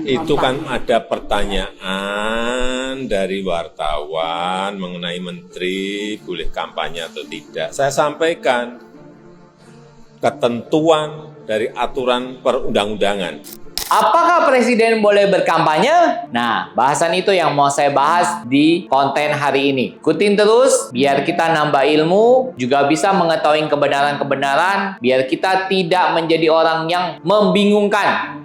Itu kan ada pertanyaan dari wartawan mengenai menteri boleh kampanye atau tidak. Saya sampaikan ketentuan dari aturan perundang-undangan. Apakah presiden boleh berkampanye? Nah, bahasan itu yang mau saya bahas di konten hari ini. Ikutin terus biar kita nambah ilmu, juga bisa mengetahui kebenaran-kebenaran, biar kita tidak menjadi orang yang membingungkan.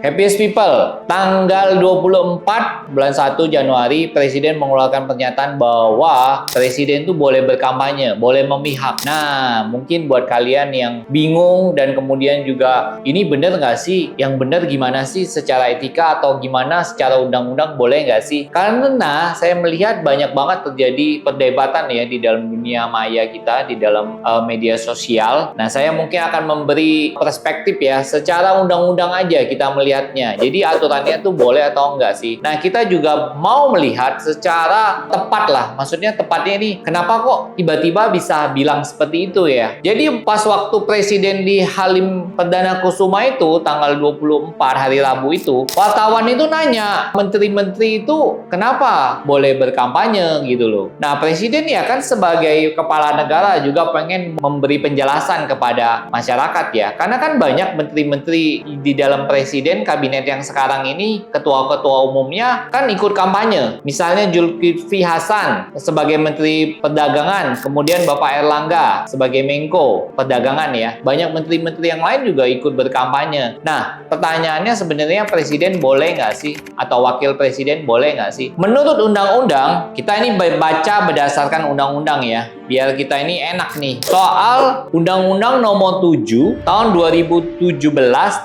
Happiest people, tanggal 24 bulan 1 Januari, Presiden mengeluarkan pernyataan bahwa Presiden itu boleh berkampanye, boleh memihak. Nah, mungkin buat kalian yang bingung dan kemudian juga, ini benar nggak sih? Yang benar gimana sih secara etika atau gimana secara undang-undang boleh nggak sih? Karena saya melihat banyak banget terjadi perdebatan ya di dalam dunia maya kita, di dalam media sosial. Nah, saya mungkin akan memberi perspektif ya, secara undang-undang aja kita melihatnya. Jadi aturannya tuh boleh atau enggak sih? Nah, kita juga mau melihat secara tepat lah. Maksudnya tepatnya ini, kenapa kok tiba-tiba bisa bilang seperti itu ya? Jadi pas waktu Presiden di Halim Perdana Kusuma itu, tanggal 24 hari Rabu itu, wartawan itu nanya, menteri-menteri itu kenapa boleh berkampanye gitu loh. Nah, Presiden ya kan sebagai kepala negara juga pengen memberi penjelasan kepada masyarakat ya. Karena kan banyak menteri-menteri di dalam Presiden, kabinet yang sekarang ini, ketua-ketua umumnya kan ikut kampanye. Misalnya Zulkifli Hasan sebagai Menteri Perdagangan, kemudian Bapak Erlangga sebagai Menko Perdagangan ya. Banyak menteri-menteri yang lain juga ikut berkampanye. Nah, pertanyaannya sebenarnya Presiden boleh nggak sih? Atau Wakil Presiden boleh nggak sih? Menurut undang-undang, kita ini baca berdasarkan undang-undang ya, biar kita ini enak nih. Soal Undang-Undang Nomor 7 Tahun 2017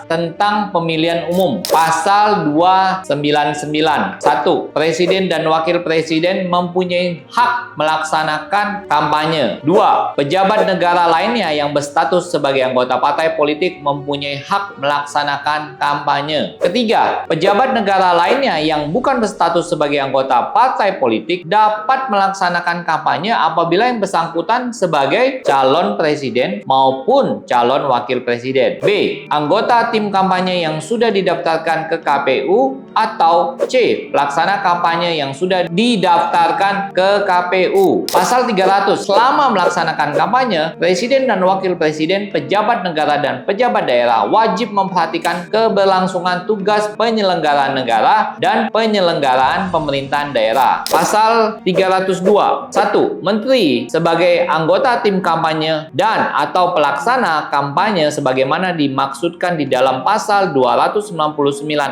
tentang Pemilihan Umum, Pasal 299. 1. Presiden dan Wakil Presiden mempunyai hak melaksanakan kampanye. 2. Pejabat negara lainnya yang berstatus sebagai anggota partai politik mempunyai hak melaksanakan kampanye. Ketiga, pejabat negara lainnya yang bukan berstatus sebagai anggota partai politik dapat melaksanakan kampanye apabila yang bersangkutan sebagai calon presiden maupun calon wakil presiden. B. Anggota tim kampanye yang sudah didaftarkan ke KPU, atau C. Pelaksana kampanye yang sudah didaftarkan ke KPU. Pasal 300. Selama melaksanakan kampanye, presiden dan wakil presiden, pejabat negara dan pejabat daerah wajib memperhatikan keberlangsungan tugas penyelenggaraan negara dan penyelenggaraan pemerintahan daerah. Pasal 302. 1. Menteri sebagai anggota tim kampanye dan atau pelaksana kampanye sebagaimana dimaksudkan di dalam pasal 299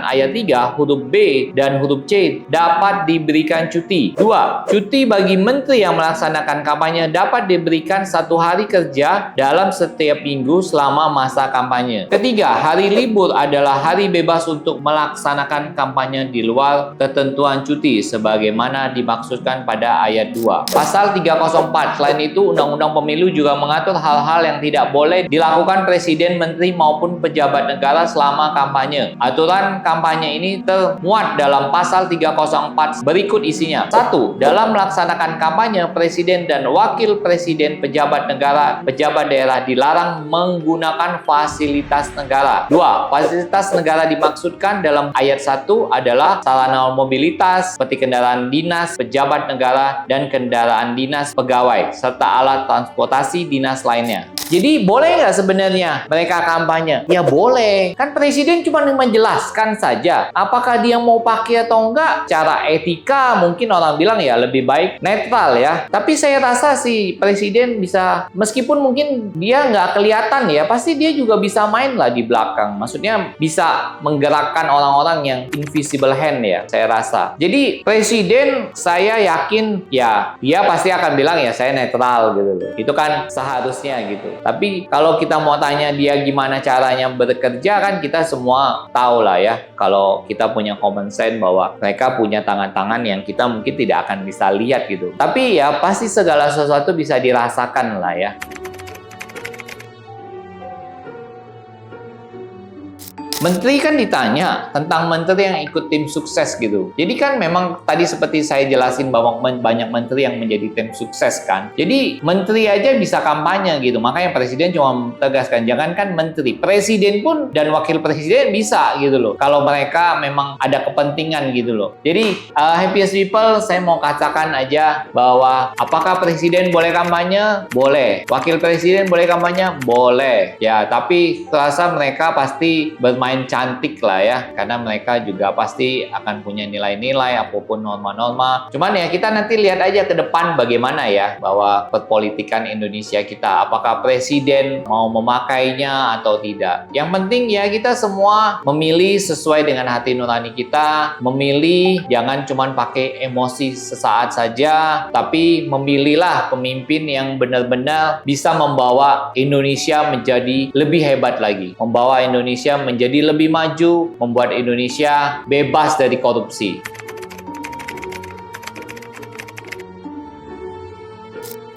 ayat 3 huruf B dan huruf C dapat diberikan cuti. 2. Cuti bagi menteri yang melaksanakan kampanye dapat diberikan 1 hari kerja dalam setiap minggu selama masa kampanye. Ketiga, hari libur adalah hari bebas untuk melaksanakan kampanye di luar ketentuan cuti sebagaimana dimaksudkan pada ayat 2. Pasal 304. Selain itu, Undang-Undang Pemilu juga mengatur hal-hal yang tidak boleh dilakukan presiden, menteri maupun pejabat negara selama kampanye. Aturan kampanye ini termuat dalam pasal 304 berikut isinya. 1. Dalam melaksanakan kampanye, presiden dan wakil presiden, pejabat negara, pejabat daerah dilarang menggunakan fasilitas negara. 2. Fasilitas negara dimaksudkan dalam ayat 1 adalah sarana mobilitas seperti kendaraan dinas pejabat negara dan kendaraan dinas pegawai serta alat transportasi dinas lainnya. Jadi boleh nggak sebenarnya mereka kampanye? Ya boleh. Kan presiden cuma menjelaskan saja. Apakah dia mau pakai atau enggak? Cara etika mungkin orang bilang ya lebih baik netral ya. Tapi saya rasa sih presiden bisa, meskipun mungkin dia nggak kelihatan ya, pasti dia juga bisa main lah di belakang. Maksudnya bisa menggerakkan orang-orang yang invisible hand ya, saya rasa. Jadi presiden saya yakin ya dia pasti akan bilang ya saya netral gitu loh. Itu kan seharusnya gitu. Tapi kalau kita mau tanya dia gimana caranya bekerja, kan kita semua tahu lah ya. Kalau kita punya common sense bahwa mereka punya tangan-tangan yang kita mungkin tidak akan bisa lihat gitu. Tapi ya pasti segala sesuatu bisa dirasakan lah ya. Menteri kan ditanya tentang menteri yang ikut tim sukses gitu. Jadi kan memang tadi seperti saya jelasin bahwa banyak menteri yang menjadi tim sukses kan. Jadi menteri aja bisa kampanye gitu. Makanya presiden cuma tegaskan, jangankan menteri, presiden pun dan wakil presiden bisa gitu loh. Kalau mereka memang ada kepentingan gitu loh. Jadi happiest people, saya mau katakan aja bahwa apakah presiden boleh kampanye? Boleh. Wakil presiden boleh kampanye? Boleh. Ya, tapi terasa mereka pasti bermain cantik lah ya, karena mereka juga pasti akan punya nilai-nilai apapun norma-norma. Cuman ya kita nanti lihat aja ke depan bagaimana ya, bahwa perpolitikan Indonesia kita, apakah presiden mau memakainya atau tidak. Yang penting ya kita semua memilih sesuai dengan hati nurani kita, memilih jangan cuman pakai emosi sesaat saja, tapi memilihlah pemimpin yang benar-benar bisa membawa Indonesia menjadi lebih hebat lagi, membawa Indonesia menjadi lebih maju, membuat Indonesia bebas dari korupsi.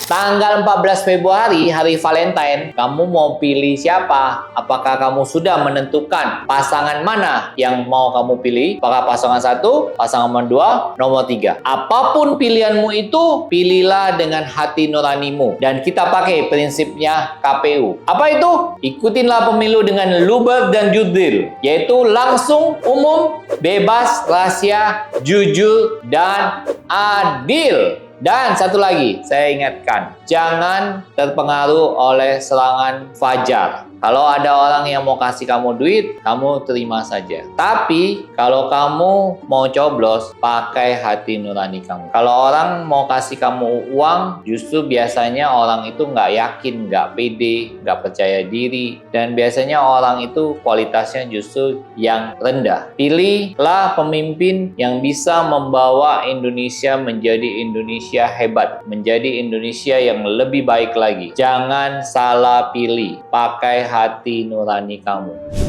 Tanggal 14 Februari, hari Valentine, kamu mau pilih siapa? Apakah kamu sudah menentukan pasangan mana yang mau kamu pilih? Apakah pasangan 1, pasangan nomor 2, nomor 3? Apapun pilihanmu itu, pilihlah dengan hati nuranimu. Dan kita pakai prinsipnya KPU. Apa itu? Ikutinlah pemilu dengan luber dan jurdil, yaitu langsung, umum, bebas, rahasia, jujur, dan adil. Dan satu lagi, saya ingatkan, jangan terpengaruh oleh serangan fajar. Kalau ada orang yang mau kasih kamu duit, kamu terima saja. Tapi, kalau kamu mau coblos, pakai hati nurani kamu. Kalau orang mau kasih kamu uang, justru biasanya orang itu nggak yakin, nggak pede, nggak percaya diri. Dan biasanya orang itu kualitasnya justru yang rendah. Pilihlah pemimpin yang bisa membawa Indonesia menjadi Indonesia hebat, menjadi Indonesia yang lebih baik lagi. Jangan salah pilih, pakai hati nurani kamu.